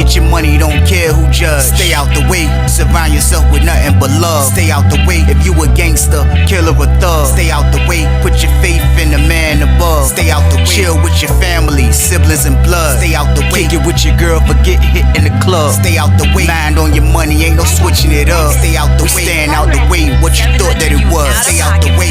Get your money, don't care who judge. Stay out the way, surround yourself with nothing but love. Stay out the way, if you a gangster, killer or thug. Stay out the way, put your faith in the man above. Stay out the way, chill with your family, siblings and blood. Stay out the way, kick it with your girl, forget hit in the club. Stay out the way, mind on your money, ain't no switching it up. Stay out the way, stand out the way, what you thought that it was. Stay out the way.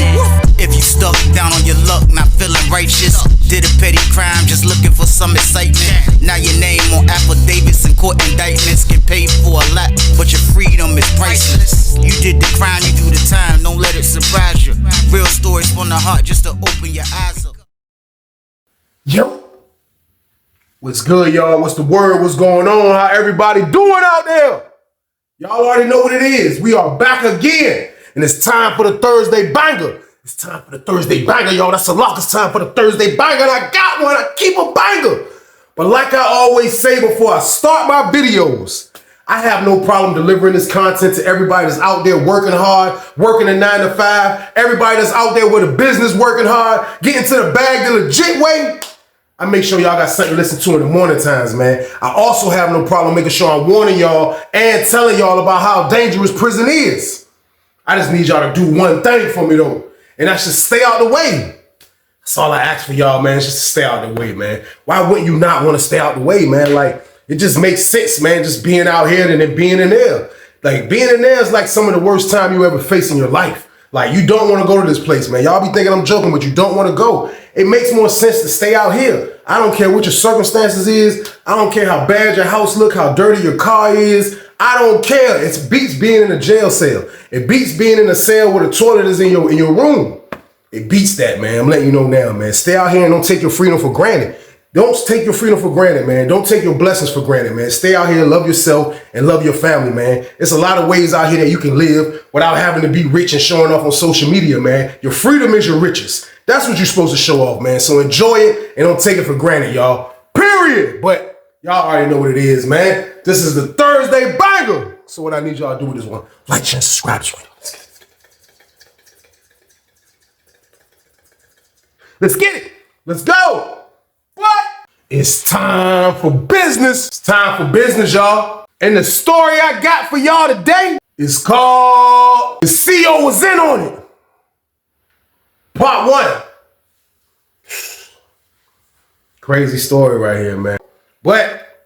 If you stuck down on your luck, not feeling righteous, did a petty crime, just looking for some excitement. Now your name on affidavits and court indictments, get paid for a lot, but your freedom is priceless. You did the crime, you do the time, don't let it surprise you. Real stories from the heart, just to open your eyes up. Yo, what's good, y'all? What's the word? What's going on? How everybody doing out there? Y'all already know what it is. We are back again, and it's time for the Thursday banger. It's time for the Thursday banger, y'all. That's a lock. It's time for the Thursday banger, and I got one. I keep a banger. But like I always say before I start my videos, I have no problem delivering this content to everybody that's out there working hard, working a 9 to 5, everybody that's out there with a business working hard, getting to the bag the legit way. I make sure y'all got something to listen to in the morning times, man. I also have no problem making sure I'm warning y'all and telling y'all about how dangerous prison is. I just need y'all to do one thing for me, though, and that's just stay out the way. That's all I ask for y'all, man, just to stay out the way, man. Why wouldn't you not want to stay out the way, man? Like, it just makes sense, man, just being out here and then being in there. Like, being in there is like some of the worst time you ever face in your life. Like, you don't want to go to this place, man. Y'all be thinking I'm joking, but you don't want to go. It makes more sense to stay out here. I don't care what your circumstances is. I don't care how bad your house look, how dirty your car is. I don't care. It beats being in a jail cell. It beats being in a cell where the toilet is in your room. It beats that, man. I'm letting you know now, man. Stay out here and don't take your freedom for granted. Don't take your freedom for granted, man. Don't take your blessings for granted, man. Stay out here, love yourself, and love your family, man. There's a lot of ways out here that you can live without having to be rich and showing off on social media, man. Your freedom is your riches. That's what you're supposed to show off, man. So enjoy it and don't take it for granted, y'all. Period. But y'all already know what it is, man. This is the Thursday banger. So what I need y'all to do with this one, like, share, subscribe. Let's get it. Let's go. What? It's time for business. It's time for business, y'all. And the story I got for y'all today is called The CEO Was In On It. Part 1. Crazy story right here, man. But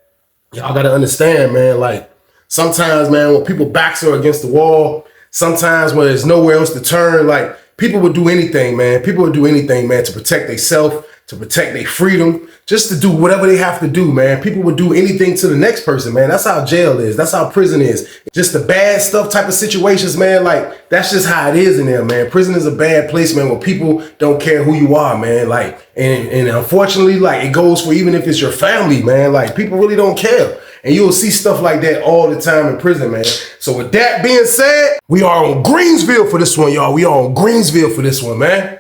y'all gotta understand, man, like, sometimes, man, when people backs are against the wall, sometimes when there's nowhere else to turn, like, people would do anything, man. People would do anything, man, to protect themselves, to protect their freedom, just to do whatever they have to do, man. People would do anything to the next person, man. That's how jail is. That's how prison is. Just the bad stuff type of situations, man. Like, that's just how it is in there, man. Prison is a bad place, man, where people don't care who you are, man. Like, and unfortunately, like, it goes for even if it's your family, man. Like, people really don't care. And you'll see stuff like that all the time in prison, man. So with that being said, we are on Greensville for this one, y'all. We are on Greensville for this one, man.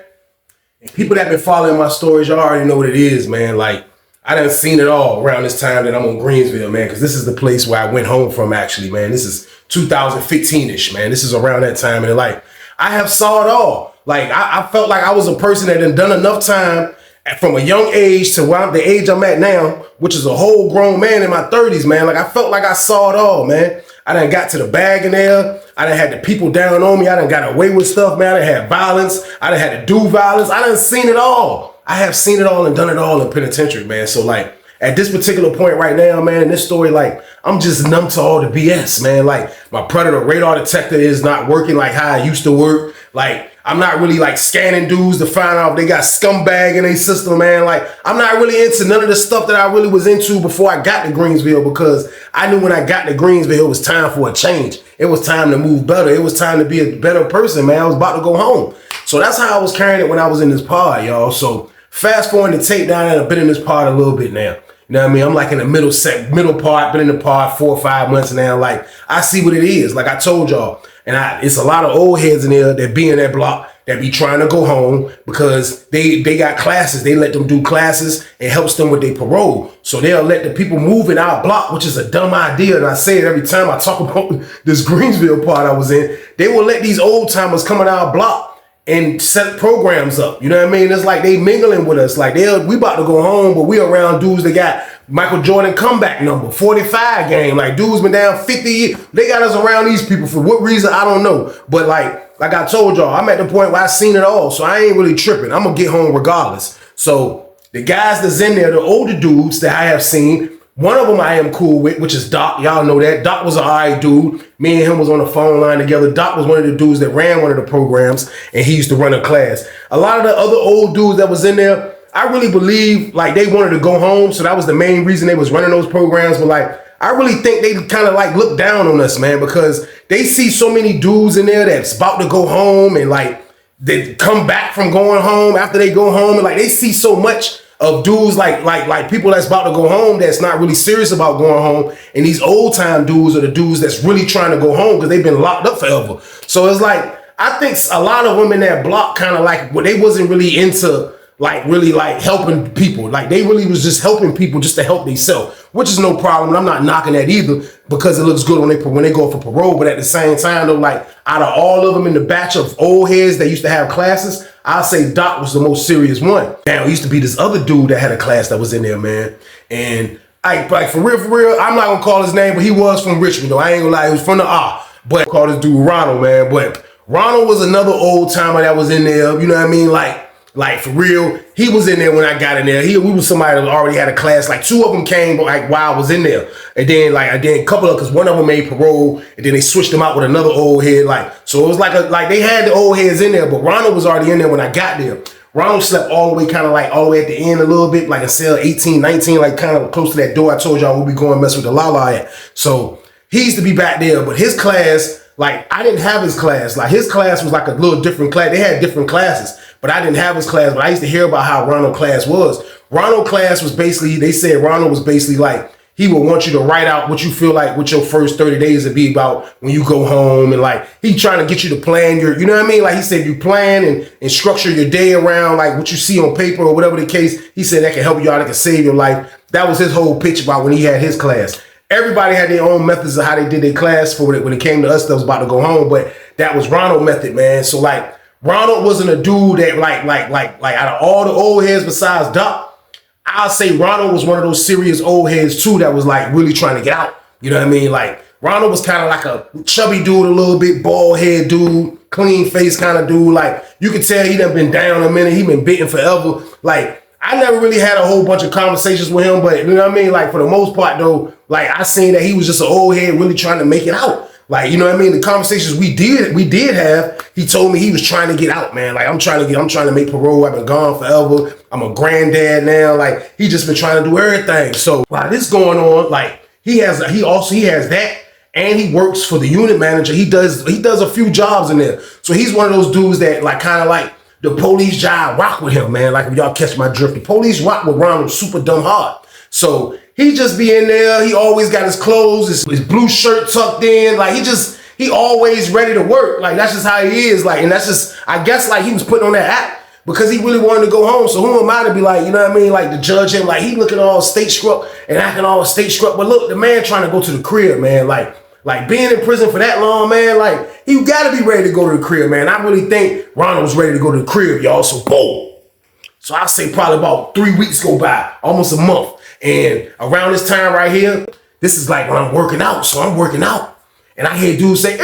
And people that been following my stories, y'all already know what it is, man. Like, I done seen it all around this time that I'm on Greensville, man, because this is the place where I went home from, actually, man. This is 2015-ish, man. This is around that time in life. I have saw it all. Like, I felt like I was a person that had done enough time from a young age to the age I'm at now, which is a whole grown man in my 30s, man. Like, I felt like I saw it all, man. I done got to the bag in there. I done had the people down on me. I done got away with stuff, man. I done had violence. I done had to do violence. I done seen it all. I have seen it all and done it all in penitentiary, man. So, like, at this particular point right now, man, in this story, like, I'm just numb to all the BS, man. Like, my predator radar detector is not working like how it used to work. Like, I'm not really, like, scanning dudes to find out if they got scumbag in their system, man. Like, I'm not really into none of the stuff that I really was into before I got to Greensville, because I knew when I got to Greensville, it was time for a change. It was time to move better. It was time to be a better person, man. I was about to go home. So that's how I was carrying it when I was in this pod, y'all. So fast forward the tape down, and I've been in this pod a little bit now. You know what I mean? I'm like in the middle part, been in the pod 4 or 5 months now. Like, I see what it is. Like I told y'all. And it's a lot of old heads in there that be in that block that be trying to go home because they got classes. They let them do classes. It helps them with their parole. So they'll let the people move in our block, which is a dumb idea. And I say it every time I talk about this Greensville part I was in. They will let these old timers come in our block and set programs up. You know what I mean? It's like they mingling with us. Like we about to go home, but we around dudes that got Michael Jordan comeback number, 45 game. Like dudes been down 50 years. They got us around these people for what reason, I don't know. But like I told y'all, I'm at the point where I seen it all. So I ain't really tripping. I'm gonna get home regardless. So the guys that's in there, the older dudes that I have seen, one of them I am cool with, which is Doc. Y'all know that. Doc was an alright dude. Me and him was on the phone line together. Doc was one of the dudes that ran one of the programs, and he used to run a class. A lot of the other old dudes that was in there, I really believe like they wanted to go home, so that was the main reason they was running those programs. But like, I really think they kind of like look down on us, man, because they see so many dudes in there that's about to go home, and like they come back from going home after they go home, and like they see so much of dudes like people that's about to go home that's not really serious about going home, and these old time dudes are the dudes that's really trying to go home because they've been locked up forever. So it's like I think a lot of them in that block kind of like they wasn't really into like really like helping people. Like they really was just helping people just to help themselves, which is no problem. And I'm not knocking that either because it looks good when they go for parole. But at the same time though, like out of all of them in the batch of old heads that used to have classes, I'll say Doc was the most serious one. Now, it used to be this other dude that had a class that was in there, man. And like for real, I'm not gonna call his name, but he was from Richmond though. I ain't gonna lie, he was from the but I call this dude Ronald, man. But Ronald was another old timer that was in there, you know what I mean? Like for real, he was in there when I got in there. We was somebody that already had a class. Like two of them came like while I was in there, and then a couple of, because one of them made parole, and then they switched them out with another old head. Like so, it was like they had the old heads in there, but Ronald was already in there when I got there. Ronald slept all the way, kind of like all the way at the end a little bit, like in cell 18, 19, like kind of close to that door I told y'all we'll be going mess with the Lala at. So he used to be back there, but his class. Like, I didn't have his class. Like, his class was like a little different class. They had different classes, but I didn't have his class. But I used to hear about how Ronald class was. Ronald class was basically, they said Ronald was basically like, he would want you to write out what you feel like what your first 30 days would be about when you go home. And like, he trying to get you to plan your, you know what I mean? Like, he said you plan and structure your day around like what you see on paper or whatever the case. He said that can help you out, it can save your life. That was his whole pitch about when he had his class. Everybody had their own methods of how they did their class for it when it came to us that was about to go home, but that was Ronald's method, man. So like Ronald wasn't a dude that like out of all the old heads besides Doc, I'll say Ronald was one of those serious old heads too that was like really trying to get out. You know what I mean? Like Ronald was kind of like a chubby dude, a little bit bald head dude, clean face kind of dude. Like you could tell he done been down a minute, he been bitten forever. Like I never really had a whole bunch of conversations with him, but you know what I mean? Like for the most part though, like I seen that he was just an old head really trying to make it out. Like, you know what I mean? The conversations we did have, he told me he was trying to get out, man. Like I'm trying to make parole. I've been gone forever. I'm a granddad now. Like he just been trying to do everything. So while this going on, like he has that, and he works for the unit manager. He does a few jobs in there. So he's one of those dudes that like kind of like the police job rock with him, man. Like if y'all catch my drift, the police rock with Ronald super dumb hard. So he just be in there. He always got his clothes, his blue shirt tucked in. Like he always ready to work. Like that's just how he is. Like, and that's just, I guess like he was putting on that act because he really wanted to go home. So who am I to be like, you know what I mean? Like to judge him, like he looking all state struck and acting all state struck. But look, the man trying to go to the crib, man. Like being in prison for that long, man, like you gotta be ready to go to the crib, man. I really think Ronald was ready to go to the crib, y'all. So boom. So I say probably about 3 weeks go by, almost a month. And around this time right here, this is like when I'm working out. So I'm working out. And I hear dudes say,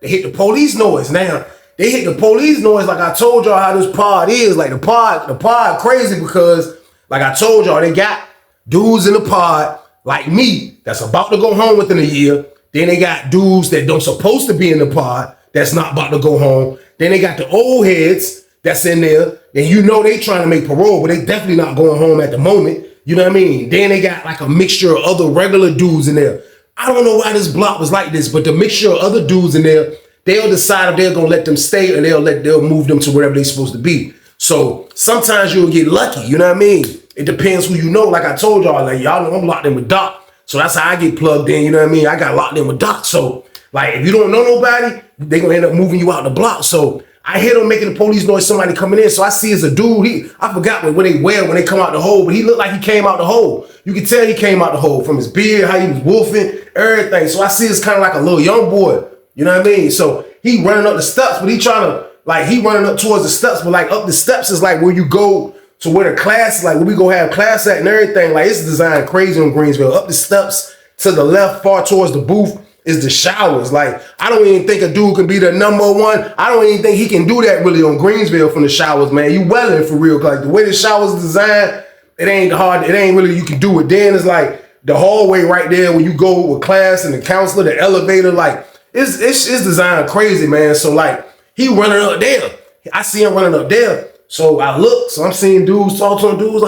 they hit the police noise. Now, they hit the police noise like I told y'all how this pod is. Like the pod crazy because like I told y'all, they got dudes in the pod like me that's about to go home within a year. Then they got dudes that don't supposed to be in the pod that's not about to go home. Then they got the old heads that's in there. And you know they trying to make parole, but they definitely not going home at the moment. You know what I mean? Then they got like a mixture of other regular dudes in there. I don't know why this block was like this, but the mixture of other dudes in there, they'll decide if they're gonna let them stay or they'll move them to wherever they're supposed to be. So sometimes you'll get lucky, you know what I mean? It depends who you know. Like I told y'all, like y'all know I'm locked in with Doc. So that's how I get plugged in, you know what I mean? I got locked in with Doc. So like if you don't know nobody, they're gonna end up moving you out the block. So I hear them making the police noise, somebody coming in. So I see as a dude, I forgot what they wear when they come out the hole, but he looked like he came out the hole. You can tell he came out the hole from his beard, how he was wolfing, everything. So I see it's kind of like a little young boy, you know what I mean? So he running up the steps, but he trying to, like, he running up towards the steps, but like up the steps is like where you go to where the class is, like where we go have class at and everything. Like, it's designed crazy on Greensville. Up the steps to the left, far towards the booth, is the showers. Like, I don't even think a dude can be the number one. I don't even think he can do that really on Greensville from the showers, man. You welling for real. Like, the way the showers designed, it ain't hard. It ain't really, you can do it. Then it's like the hallway right there when you go with class and the counselor, the elevator, like, it's designed crazy, man. So like, he running up there. I see him running up there. So I look, so I'm seeing dudes talk to him. Dudes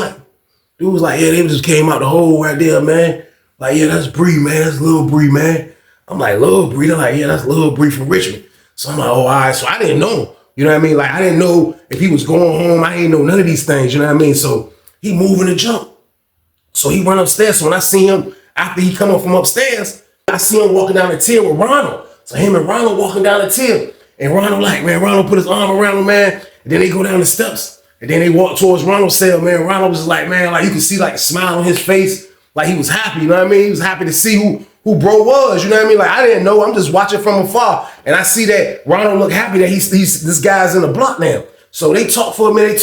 like, yeah, they just came out the hole right there, man. Like, yeah, that's Bree, man. That's Lil Bree, man. I'm like, Lil Bree? They're like, yeah, that's Lil Bree from Richmond. So I'm like, oh, all right. So I didn't know. You know what I mean? Like, I didn't know if he was going home. I didn't know none of these things. You know what I mean? So he moving to jump. So he run upstairs. So when I see him, after he come up from upstairs, I see him walking down the tier with Ronald. So him and Ronald walking down the tier. And Ronald like, man, Ronald put his arm around him, man. And then they go down the steps. And then they walk towards Ronald's cell, man. Ronald was like, man, like you can see like a smile on his face. Like he was happy, you know what I mean? He was happy to see who bro was, you know what I mean? Like I didn't know, I'm just watching from afar. And I see that Ronald look happy that he's this guy's in the block now. So they talk for a minute,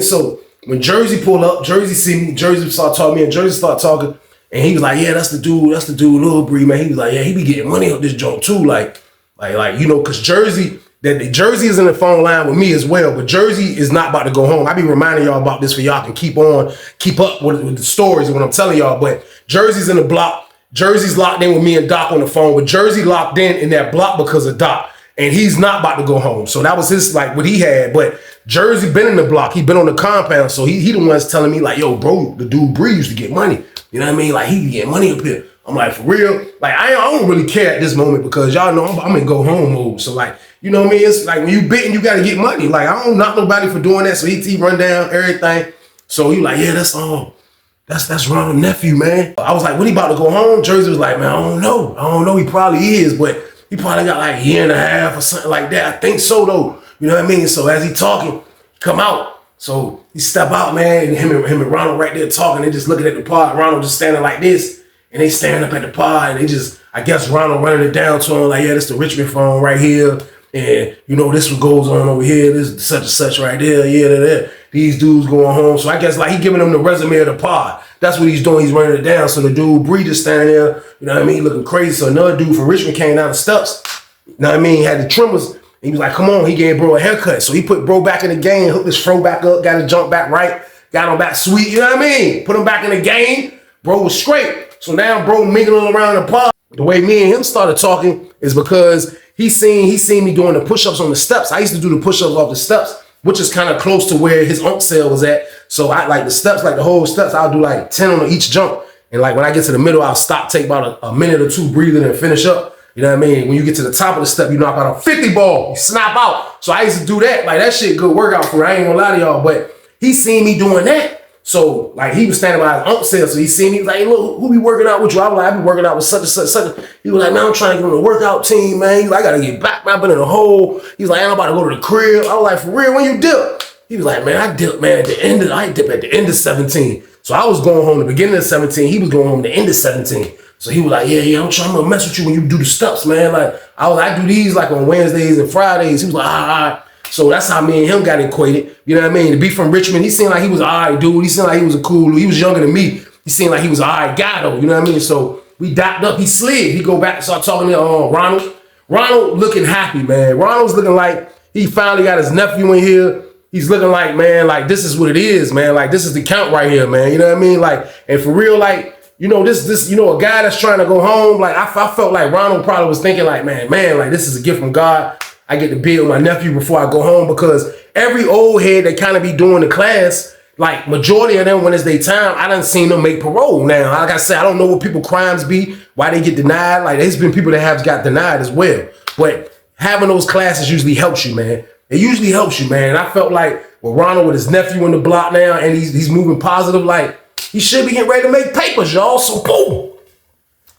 So when Jersey pulled up, Jersey see me, Jersey start talking to me, and Jersey start talking. And he was like, yeah, that's the dude, Lil Bree, man. He was like, yeah, he be getting money up this joint too. Like, you know, cause Jersey is in the phone line with me as well, but Jersey is not about to go home. I be reminding y'all about this for y'all can keep up with the stories and what I'm telling y'all. But Jersey's in the block. Jersey's locked in with me and Doc on the phone, but Jersey locked in that block because of Doc. And he's not about to go home. So that was his, like, what he had. But Jersey been in the block. He been on the compound. So he the one's telling me, like, yo, bro, the dude Bree used to get money. You know what I mean? Like, he be getting money up here. I'm like, for real? Like, I don't really care at this moment because y'all know I'm in go home mode. So, like, you know what I mean? It's like when you bitten, you got to get money. Like, I don't knock nobody for doing that. So he run down everything. So he like, yeah, that's Ronald's nephew, man. I was like, when he about to go home? Jersey was like, man, I don't know. He probably is, but he probably got like a year and a half or something like that. I think so, though. You know what I mean? So as he talking, come out. So he step out, man, and him and Ronald right there talking. They just looking at the pod. Ronald just standing like this, and they staring up at the pod. And they just, I guess Ronald running it down to him like, yeah, this the Richmond phone right here. And, you know, this what goes on over here. This is such and such right there. Yeah, there. These dudes going home. So I guess like he giving them the resume of the pod. That's what he's doing. He's running it down. So the dude, Bree, just standing there, you know what I mean, looking crazy. So another dude from Richmond came down the steps. You know what I mean? He had the trimmers. He was like, come on. He gave bro a haircut. So he put bro back in the game, hooked his fro back up, got his jump back right, got him back sweet. You know what I mean? Put him back in the game. Bro was straight. So now bro mingling around the pod. The way me and him started talking is because he seen me doing the push-ups on the steps. I used to do the push-ups off the steps, which is kind of close to where his unk cell was at. So I like the steps, like the whole steps, I'll do like 10 on each jump. And like when I get to the middle, I'll stop, take about a minute or two breathing and finish up. You know what I mean? When you get to the top of the step, you knock out a 50 ball, you snap out. So I used to do that. Like that shit, good workout for me. I ain't gonna lie to y'all, but he seen me doing that. So like he was standing by his unk cell, so he seen me, he was like, hey, look, who be working out with you? I was like, I be working out with such and such. He was like, man, I'm trying to get on the workout team, man. He's like, I gotta get back, man. I've been in a hole. He's like, I'm about to go to the crib. I was like, for real, when you dip? He was like, man, I dip, man, I dip at the end of 17. So I was going home the beginning of 17. He was going home the end of 17. So he was like, yeah, I'm trying to mess with you when you do the steps, man. Like I do these like on Wednesdays and Fridays. He was like, all right. So that's how me and him got equated. You know what I mean? To be from Richmond, he seemed like he was all right, dude. He seemed like he was a cool dude. He was younger than me. He seemed like he was all right guy, though. You know what I mean? So we docked up. He slid. He go back and start talking to Ronald. Ronald looking happy, man. Ronald's looking like he finally got his nephew in here. He's looking like, man, like this is what it is, man. Like this is the count right here, man. You know what I mean? Like, and for real, like, you know, this, you know, a guy that's trying to go home. Like I felt like Ronald probably was thinking like, man, like this is a gift from God. I get to be with my nephew before I go home, because every old head that kind of be doing the class, like majority of them when it's their time, I done seen them make parole. Now, like I said, I don't know what people crimes be, why they get denied. Like there's been people that have got denied as well. But having those classes usually helps you, man. It usually helps you, man. And I felt like with Ronald with his nephew in the block now, and he's moving positive, like he should be getting ready to make papers, y'all. So boom.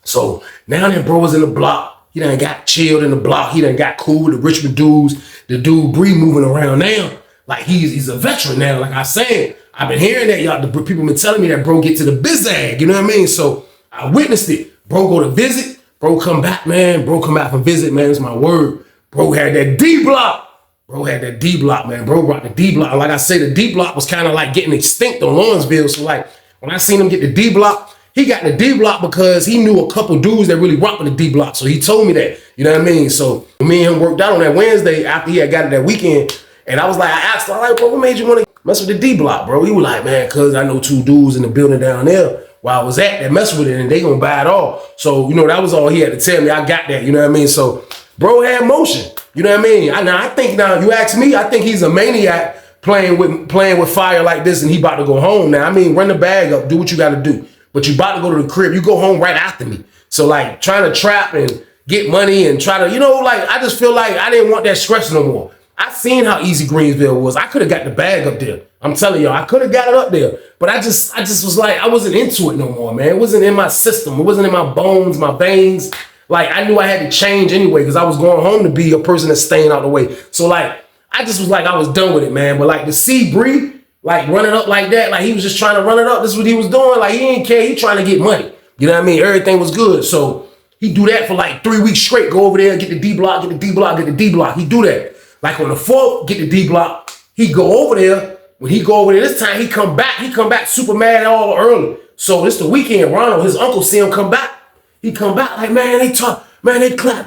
So now that bro is in the block. He done got chilled in the block. He done got cool with the Richmond dudes. The dude Bree moving around now. Like he's a veteran now. Like I said, I've been hearing that, y'all. The people been telling me that bro get to the bizag. You know what I mean? So I witnessed it. Bro go to visit. Bro come back, man. Bro come back from visit, man. It's my word. Bro had that D block. Bro had that D block, man. Bro brought the D block. Like I say, the D block was kind of like getting extinct on Lawrenceville. So like when I seen him get the D block, he got the D block because he knew a couple dudes that really rocked with the D block. So he told me that, you know what I mean? So me and him worked out on that Wednesday after he had got it that weekend. And I was like, I asked him, like, bro, what made you want to mess with the D block, bro? He was like, man, cause I know 2 dudes in the building down there where I was at that mess with it and they gonna buy it all. So, you know, that was all he had to tell me. I got that, you know what I mean? So bro had motion, you know what I mean? I think now, you ask me, I think he's a maniac playing with fire like this and he about to go home now. I mean, run the bag up, do what you gotta do. But you about to go to the crib, you go home right after me. So like trying to trap and get money and try to, you know, like I just feel like I didn't want that stress no more. I seen how easy Greensville was. I could have got the bag up there. I'm telling y'all, I could have got it up there. But I just was like, I wasn't into it no more, man. It wasn't in my system. It wasn't in my bones, my veins. Like I knew I had to change anyway because I was going home to be a person that's staying out the way. So like, I just was like, I was done with it, man. But like to see Bree, like running up like that, like he was just trying to run it up. This is what he was doing. Like he didn't care. He trying to get money. You know what I mean? Everything was good. So he do that for like 3 weeks straight. Go over there, get the D block, get the D block, get the D block. He do that. Like on the 4th, get the D block. He go over there. When he go over there, this time he come back super mad all early. So this the weekend. Ronald, his uncle, see him come back. He come back like, man, they clapped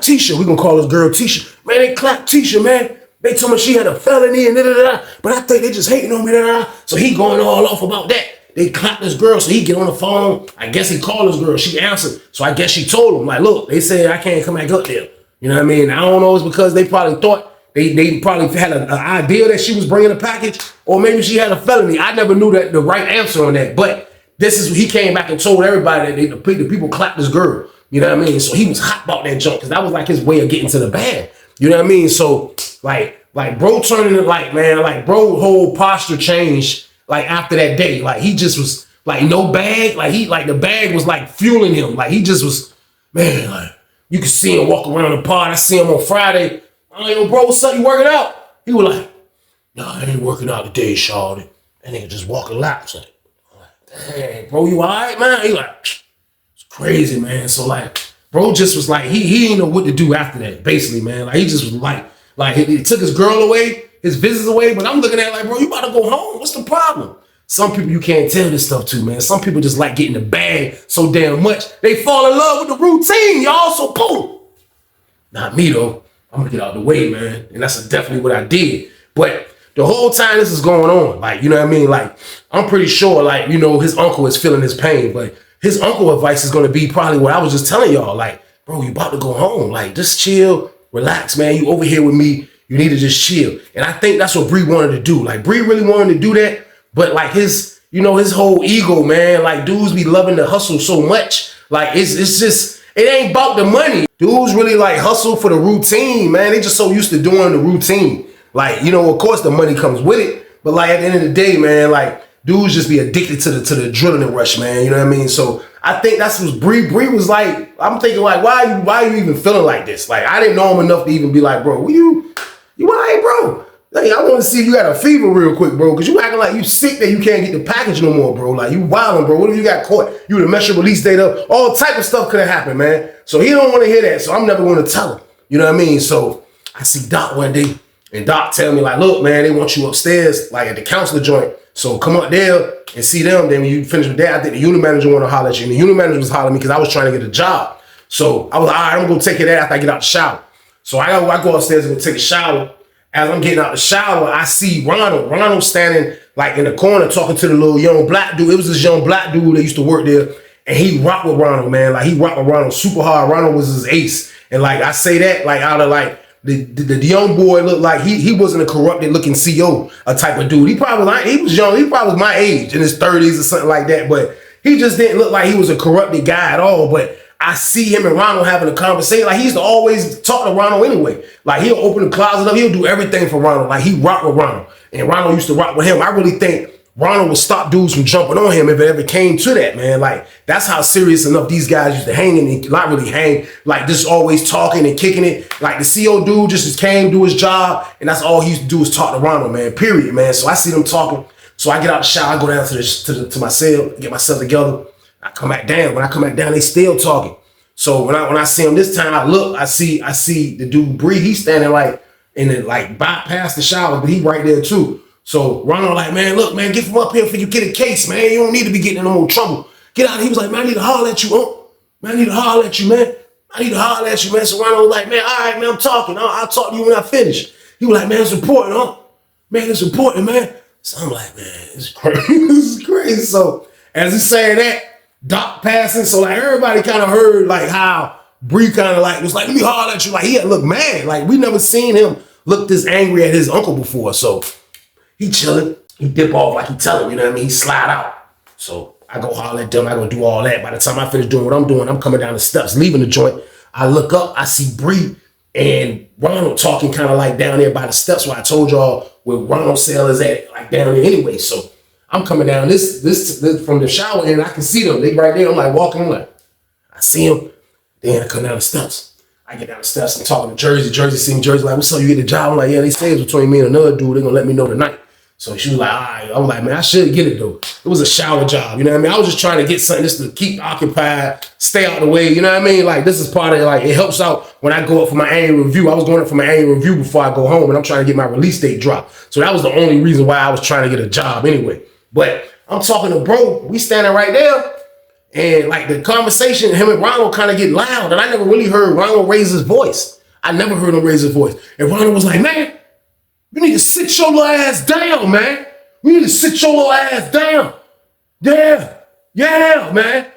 Tisha. We gonna call this girl Tisha. Man, they clapped Tisha, man. They told me she had a felony and da-da-da. But I think they just hating on me, da-da-da. So he going all off about that. They clapped this girl, so he get on the phone. I guess he called this girl. She answered. So I guess she told him, like, look, they said I can't come back up there. You know what I mean? I don't know. It's because they probably thought they probably had an idea that she was bringing a package, or maybe she had a felony. I never knew that the right answer on that. But this is he came back and told everybody that the people clapped this girl. You know what I mean? So he was hot about that junk because that was like his way of getting to the bag. You know what I mean? So like bro turning it like, man, like bro whole posture changed like after that day. Like he just was like no bag. Like the bag was like fueling him. Like he just was, man, like you could see him walk around the pod. I see him on Friday. I'm like, yo, bro, what's up? You working out? He was like, nah, I ain't working out today, shawty. That nigga just walking laps. Like, dang, bro, you all right, man? He like, it's crazy, man. So like, bro just was like, he didn't know what to do after that, basically, man. Like he just was like he took his girl away, his visits away, but I'm looking at it like, bro, you about to go home. What's the problem? Some people you can't tell this stuff to, man. Some people just like getting the bag so damn much. They fall in love with the routine, y'all, so boom. Not me, though. I'm gonna get out of the way, man. And that's definitely what I did. But the whole time this is going on, like, you know what I mean? Like, I'm pretty sure, like, you know, his uncle is feeling his pain, but his uncle advice is gonna be probably what I was just telling y'all. Like, bro, you about to go home. Like, just chill, relax, man. You over here with me. You need to just chill. And I think that's what Bree wanted to do. Like, Bree really wanted to do that, but like his, you know, his whole ego, man, like dudes be loving to hustle so much. Like, it's just, it ain't about the money. Dudes really like hustle for the routine, man. They just so used to doing the routine. Like, you know, of course the money comes with it, but like at the end of the day, man, like dudes just be addicted to the adrenaline rush, man. You know what I mean? So I think that's what Bree was like. I'm thinking like, why are you even feeling like this? Like, I didn't know him enough to even be like, bro, you all right, bro? Like, I want to see if you got a fever real quick, bro, because you acting like you sick that you can't get the package no more, bro. Like, you wilding, bro. What if you got caught? You would have messed your release date up. All type of stuff could have happened, man. So he don't want to hear that, so I'm never going to tell him. You know what I mean? So I see Doc one day, and Doc tell me like, look, man, they want you upstairs, like at the counselor joint. So come up there and see them. Then when you finish with that, I think the unit manager want to holler at you. And the unit manager was hollering at me because I was trying to get a job. So I was like, all right, I'm going to take care of that after I get out the shower. So I go upstairs and go take a shower. As I'm getting out the shower, I see Ronald. Ronald standing like in the corner talking to the little young black dude. It was this young black dude that used to work there. And he rocked with Ronald, man. Like, he rocked with Ronald super hard. Ronald was his ace. And like, I say that like out of like, the young boy looked like he wasn't a corrupted looking CO, a type of dude. He was young. He probably was my age in his 30s or something like that. But he just didn't look like he was a corrupted guy at all. But I see him and Ronald having a conversation. Like, he used to always talk to Ronald anyway. Like, he'll open the closet up. He'll do everything for Ronald. Like, he rocked with Ronald. And Ronald used to rock with him. I really think Ronald would stop dudes from jumping on him if it ever came to that, man. Like, that's how serious enough these guys used to hang and not really hang. Like, just always talking and kicking it. Like, the CO dude just came, do his job, and that's all he used to do is talk to Ronald, man, period, man. So I see them talking. So I get out the shower, I go down to my cell, get myself together. I come back down. When I come back down, they still talking. So when I see him this time, I look, I see the dude Bree, he's standing like in the like bypass the shower, but he right there too. So Ronald like, man, look, man, get from up here before you get a case, man. You don't need to be getting in no more trouble. Get out. He was like, man, I need to holler at you, man, I need to holler at you, man. I need to holler at you, man. So Ronald was like, man, all right, man, I'm talking. I'll talk to you when I finish. He was like, man, it's important, huh? Man, it's important, man. So I'm like, man, it's crazy. This is crazy. So as he's saying that, Doc passing, so like everybody kind of heard like how Bree kind of like was like, let me holler at you. Like he had looked mad. Like we never seen him look this angry at his uncle before. So he chilling. He dip off like he tell him, you know what I mean? He slide out. So I go holler at them. I go do all that. By the time I finish doing what I'm doing, I'm coming down the steps, leaving the joint. I look up, I see Bree and Ronald talking kind of like down there by the steps where I told y'all where Ronald's cell is at, like down there anyway. So I'm coming down this from the shower and I can see them. They right there. I'm like walking, I'm like, I see them. Then I come down the steps. I get down the steps. I'm talking to Jersey. Jersey see me. Jersey like, what's up? You get the job? I'm like, yeah, they say it's between me and another dude. They're going to let me know tonight. So she was like, all right. I was like, man, I should get it though. It was a shower job. You know what I mean? I was just trying to get something just to keep occupied, stay out of the way. You know what I mean? Like this is part of it. Like it helps out when I go up for my annual review. I was going up for my annual review before I go home and I'm trying to get my release date dropped. So that was the only reason why I was trying to get a job anyway. But I'm talking to bro. We standing right there. And like the conversation, him and Ronald kind of get loud. And I never really heard Ronald raise his voice. I never heard him raise his voice. And Ronald was like, man, you need to sit your little ass down, man. You need to sit your little ass down. Yeah, man.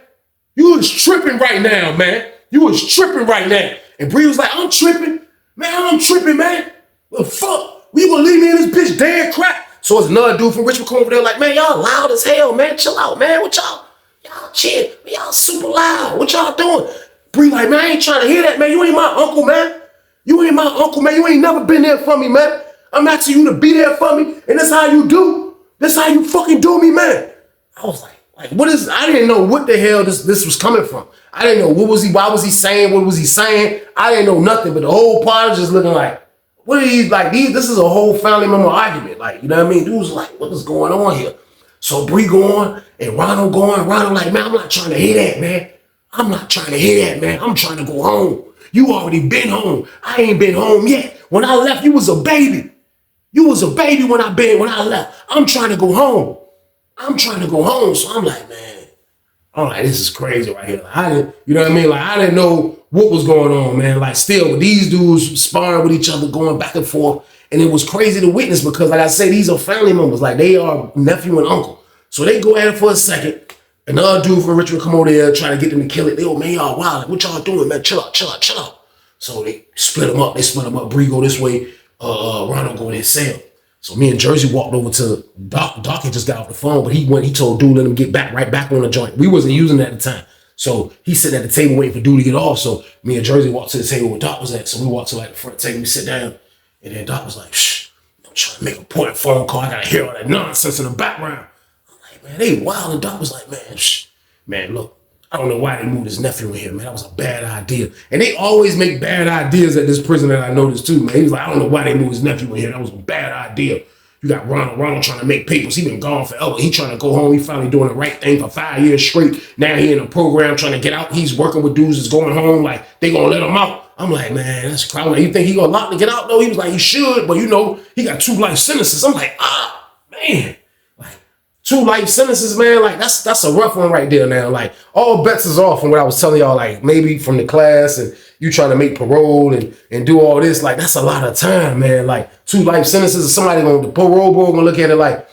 You was tripping right now, man. You was tripping right now. And Bree was like, I'm tripping. Man, I'm tripping, man. Well, fuck. You gonna leave me in this bitch dead crap? So it's another dude from Richmond over there like, man, y'all loud as hell, man. Chill out, man. What y'all chill. Y'all super loud. What y'all doing? Bree like, man, I ain't trying to hear that, man. You ain't my uncle, man. You ain't my uncle, man. You ain't never been there for me, man. I'm asking you to be there for me, and that's how you do. That's how you fucking do me, man. I was like, what is, I didn't know what the hell this was coming from. I didn't know why was he saying, what was he saying? I didn't know nothing, but the whole part was just looking like, what are these, like, this is a whole family member argument. Like, you know what I mean? Dude was like, what is going on here? So Bree going, and Ronald going, Ronald like, man, I'm not trying to hear that, man. I'm not trying to hear that, man. I'm trying to go home. You already been home. I ain't been home yet. When I left, you was a baby. You was a baby when I left. I'm trying to go home. I'm trying to go home. So I'm like, man, I'm like, this is crazy right here. Like, I didn't, you know what I mean? Like, I didn't know what was going on, man. Like, still, these dudes sparring with each other, going back and forth. And it was crazy to witness because, like I say, these are family members. Like, they are nephew and uncle. So they go at it for a second. Another dude from Richmond come over there trying to get them to kill it. They go, man, y'all wild. Like, what y'all doing, man? Chill out. So they split them up. Bree go this way. Ronald go in his cell. So me and Jersey walked over to Doc. Doc had just got off the phone, but he told dude, let him get right back on the joint. We wasn't using it at the time. So he's sitting at the table waiting for dude to get off. So me and Jersey walked to the table where Doc was at. So we walked to like the front table, we sit down, and then Doc was like, shh, I'm trying to make a important phone call. I gotta hear all that nonsense in the background. I'm like, man, they wild. And Doc was like, man, shh. Man, look, I don't know why they moved his nephew in here, man. That was a bad idea. And they always make bad ideas at this prison that I noticed too, man. He was like, I don't know why they moved his nephew in here. That was a bad idea. You got Ronald trying to make papers. He been gone forever. He trying to go home. He finally doing the right thing for 5 years straight. Now he in a program trying to get out. He's working with dudes that's going home. Like, they gonna let him out. I'm like, man, that's crazy. You think he gonna lock to get out though? He was like, he should, but you know, he got 2 life sentences. I'm like, man. 2 life sentences, man, like that's a rough one right there now. Like all bets is off from what I was telling y'all, like maybe from the class and you trying to make parole and do all this, like that's a lot of time, man. Like 2 life sentences, somebody the parole board gonna look at it like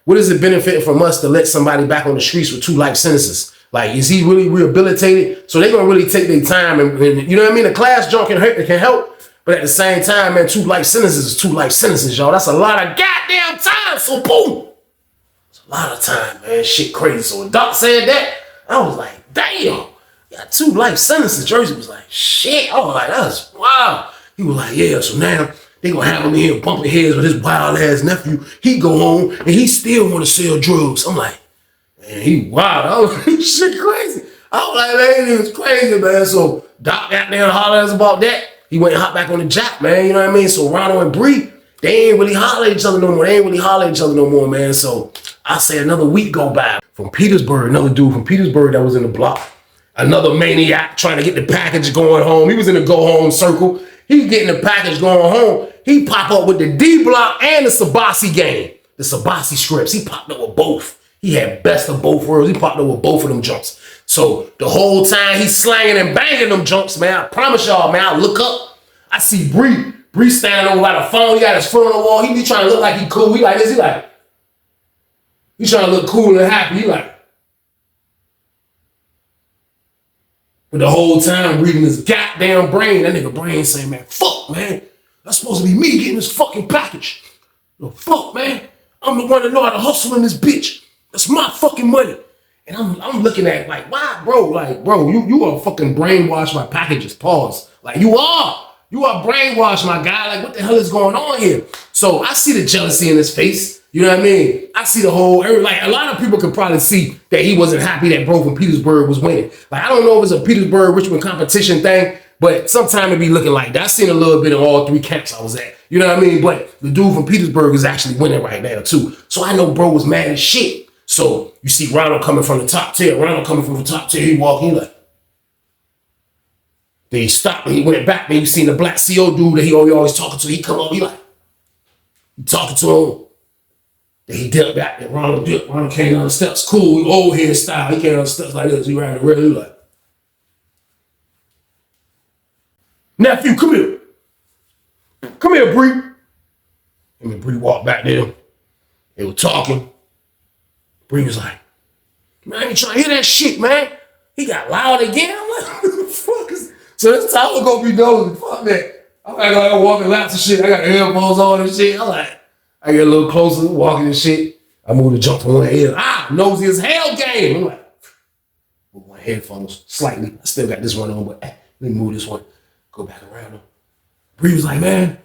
what is it benefiting from us to let somebody back on the streets with 2 life sentences? Like, is he really rehabilitated? So they gonna really take their time and you know what I mean? The class junk can help, but at the same time, man, 2 life sentences is 2 life sentences, y'all. That's a lot of goddamn time. So boom. A lot of time, man. Shit crazy. So when Doc said that, I was like, damn, you got 2 life sentences. Jersey was like, shit. I was like, that's wild. He was like, yeah, so now they gonna have him in here bumping heads with his wild ass nephew. He go home and he still wanna sell drugs. I'm like, man, he wild. I was like, shit crazy. I was like, man, it was crazy, man. So Doc got there and hollered at us about that. He went and hopped back on the jack, man. You know what I mean? So Ronald and Bree, they ain't really holler at each other no more. Man. So I say another week go by. From Petersburg, another dude from Petersburg that was in the block. Another maniac trying to get the package going home. He was in the go home circle. He getting the package going home. He pop up with the D block and the Sabasi game. The Sabasi scripts. He popped up with both. He had best of both worlds. He popped up with both of them jumps. So the whole time he's slanging and banging them jumps, man. I promise y'all, man, I look up. I see Bree. Bree standing over by the phone. He got his foot on the wall. He trying to look like he cool. He like this. He trying to look cool and happy. He like. But the whole time reading his goddamn brain, that nigga brain saying, man, fuck, man. That's supposed to be me getting this fucking package. No, fuck, man. I'm the one that know how to hustle in this bitch. That's my fucking money. And I'm looking at it like, why, bro? Like, bro, you are fucking brainwashed by packages. Pause. Like, you are. You are brainwashed, my guy. Like, what the hell is going on here? So I see the jealousy in his face. You know what I mean? I see the whole, like, a lot of people can probably see that he wasn't happy that bro from Petersburg was winning. Like, I don't know if it's a Petersburg-Richmond competition thing, but sometimes it be looking like that. I seen a little bit of all three camps I was at. You know what I mean? But the dude from Petersburg is actually winning right now, too. So I know bro was mad as shit. So you see Ronald coming from the top tier. He walked in like. Then he stopped and he went back. Then you seen the black CO dude that he always talking to. He come up, he like, he talking to him. Then he dipped back. Then Ronald dipped. Ronald came down the steps. Cool, old head style. He came down the steps like this. He ran the rail. He like, nephew, come here. Come here, Bree. And then Bree walked back there. They were talking. Bree was like, man, I ain't trying to hear that shit, man. He got loud again. I'm like, what the fuck is... So this time I'm gonna be nosy. Fuck that. I'm like, I walking laps and shit. I got the headphones on and shit. I'm like, I get a little closer, walking and shit. I move the jump from one ear. Nosy as hell game. I'm like, move my headphones slightly. I still got this one on, but let me move this one. Go back around him. Bree was like, man,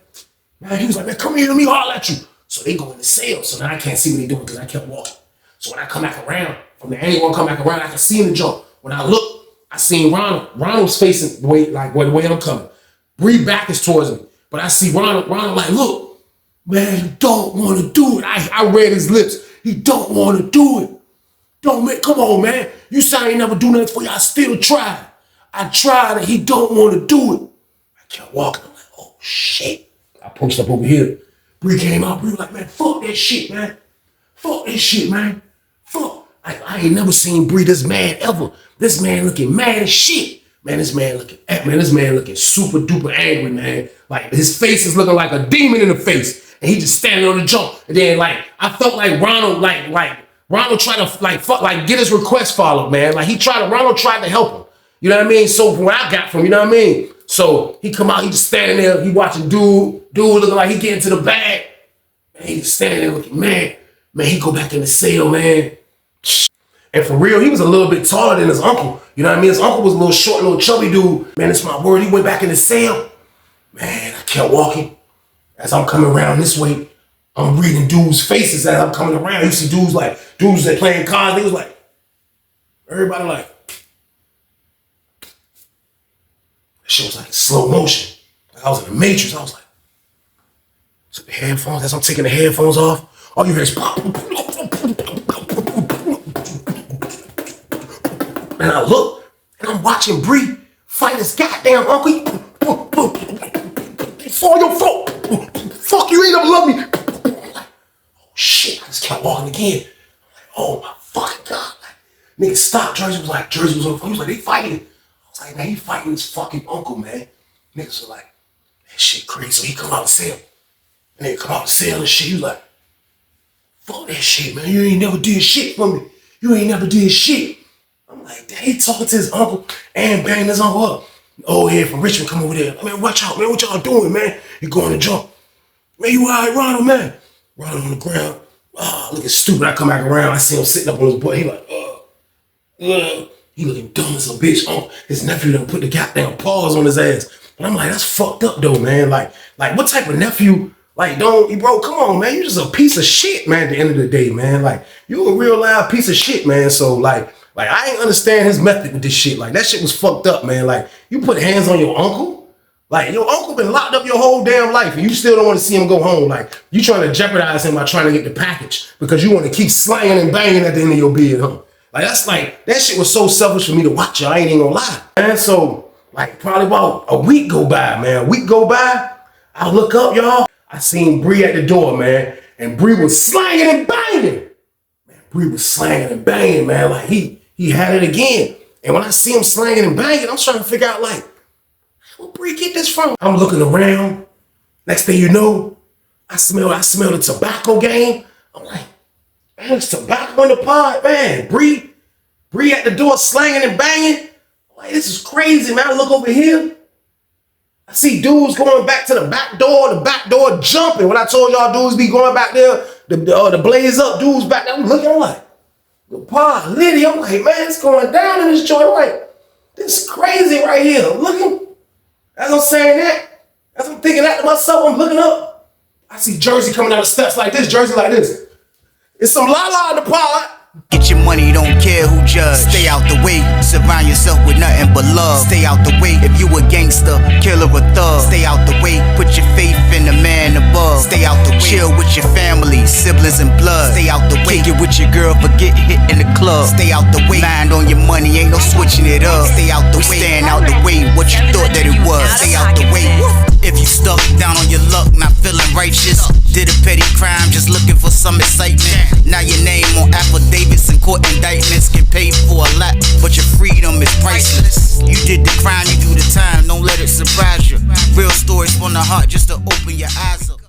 he was like, man, come here, let me holler at you. So they go in the cell. So now I can't see what they doing because I kept walking. So when I come back around, from the angle I come back around, I can see in the jump. When I look, I seen Ronald. Ronald's facing the way I'm coming. Bree back is towards me. But I see Ronald like, look, man, you don't want to do it. I read his lips. He don't want to do it. Come on, man. You say I ain't never do nothing for you. I still tried. I tried and he don't want to do it. I kept walking. I'm like, oh, shit. I pushed up over here. Bree came out. Bree was like, man, fuck that shit, man. Fuck this shit, man. Fuck. I ain't never seen Bree this mad ever. This man looking mad as shit. Man, this man looking super duper angry, man. Like his face is looking like a demon in the face. And he just standing on the jump. And then like, I felt like Ronald, Ronald tried to get his request followed, man. Like Ronald tried to help him. You know what I mean? So from where I got from, you know what I mean? So he come out, he just standing there, he watching dude looking like he getting to the bag. And he just standing there looking, man, he go back in the cell, man. And for real, he was a little bit taller than his uncle. You know what I mean? His uncle was a little short, little chubby dude. Man, it's my word. He went back in the cell. Man, I kept walking. As I'm coming around this way, I'm reading dudes' faces as I'm coming around. You see dudes that playing cards. They was like, everybody like, that shit was like slow motion. Like I was in the Matrix. I was like, so the headphones, as I'm taking the headphones off, all you hear is pop. And I look, and I'm watching Bree fight his goddamn uncle. For your fault. Fuck you, ain't never loved me. I'm like, oh shit, I just kept walking again. I'm like, oh my fucking God. Like, nigga, stop. Jersey was on the phone. He was like, they fighting. I was like, man, he fighting his fucking uncle, man. Niggas were like, that shit crazy. So he come out the cell. And they come out the cell and shit. He was like, fuck that shit, man. You ain't never did shit for me. You ain't never did shit. I'm like, damn, he talking to his uncle and banging his uncle up. Old head from Richmond come over there. I mean, watch out, man. What y'all doing, man? He going to jump. Man, you all right, Ronald, man? Ronald on the ground. Looking stupid. I come back around. I see him sitting up on his butt. He like, he looking dumb as a bitch. His nephew done put the goddamn paws on his ass. But I'm like, that's fucked up though, man. Like what type of nephew? Like, bro, come on, man. You just a piece of shit, man, at the end of the day, man. Like, you a real loud piece of shit, man. So, like I ain't understand his method with this shit. Like, that shit was fucked up, man. Like, you put hands on your uncle? Like, your uncle been locked up your whole damn life, and you still don't want to see him go home. Like, you trying to jeopardize him by trying to get the package because you want to keep slanging and banging at the end of your bid, huh? Like that shit was so selfish for me to watch it. I ain't even gonna lie. And so like probably about a week go by, man. A week go by, I look up, y'all. I seen Bree at the door, man. And Bree was slanging and banging. Man, Bree was slanging and banging, man. Like he had it again. And when I see him slanging and banging, I'm trying to figure out like, where Bree get this from? I'm looking around. Next thing you know, I smell the tobacco game. I'm like, man, there's tobacco in the pod, man. Bree at the door slanging and banging. I'm like, this is crazy, man. I look over here. I see dudes going back to the back door jumping. When I told y'all dudes be going back there, the blaze up dudes back there. I'm looking, I'm like, the pod litty. I'm like, man, it's going down in this joint. I'm like, this is crazy right here. I'm looking, as I'm saying that, as I'm thinking that to myself, I'm looking up. I see Jersey coming down the steps like this, Jersey like this. It's some la-la in the pod. Get your money, don't care who judge. Stay out the way, surround yourself with nothing but love. Stay out the way if you a gangster, killer or thug. Stay out the way, put your faith in the man above. Stay out the way, chill with your family, siblings and blood. Stay out the way, kick it with your girl, forget hit in the club. Stay out the way, mind on your money, ain't no switching it up. Stay out the way, stand out the way, what you thought that it was. Stay out the way, if you stuck down on your luck, not feeling righteous. Did a petty crime, just looking for some excitement. Now your name on affidavits and court indictments. Get paid for a lot, but your freedom is priceless. You did the crime, you do the time, don't let it surprise you. Real stories from the heart just to open your eyes up.